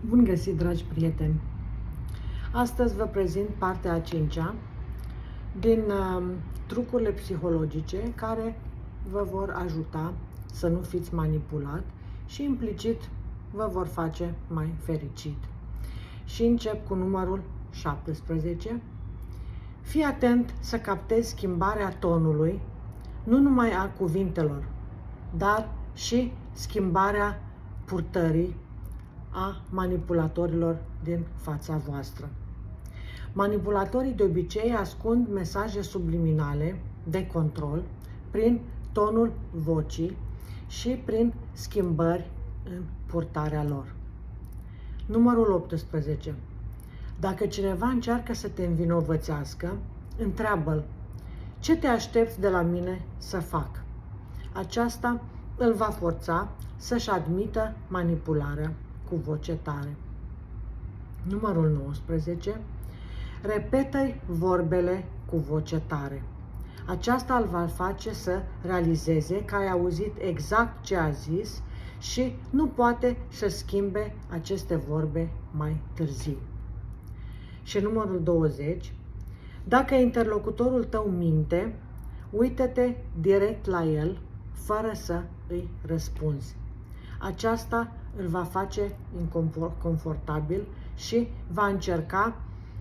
Bun găsit, dragi prieteni! Astăzi vă prezint partea a 5-a din trucurile psihologice care vă vor ajuta să nu fiți manipulat și implicit vă vor face mai fericit. Și încep cu numărul 17. Fii atent să captezi schimbarea tonului, nu numai a cuvintelor, dar și schimbarea purtării a manipulatorilor din fața voastră. Manipulatorii de obicei ascund mesaje subliminale de control prin tonul vocii și prin schimbări în purtarea lor. Numărul 18. Dacă cineva încearcă să te învinovățească, întreabă-l: ce te aștepți de la mine să fac? Aceasta îl va forța să-și admită manipularea cu voce tare. Numărul 19. Repetă-i vorbele cu voce tare. Aceasta îl va face să realizeze că ai auzit exact ce a zis și nu poate să schimbe aceste vorbe mai târziu. Și numărul 20. Dacă interlocutorul tău minte, uită-te direct la el, fără să îi răspunzi. Aceasta îl va face inconfortabil și va încerca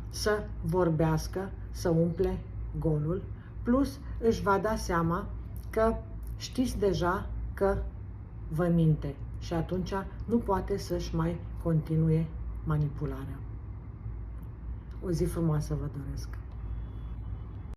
să vorbească, să umple golul, plus își va da seama că știți deja că vă minte și atunci nu poate să-și mai continue manipularea. O zi frumoasă vă doresc!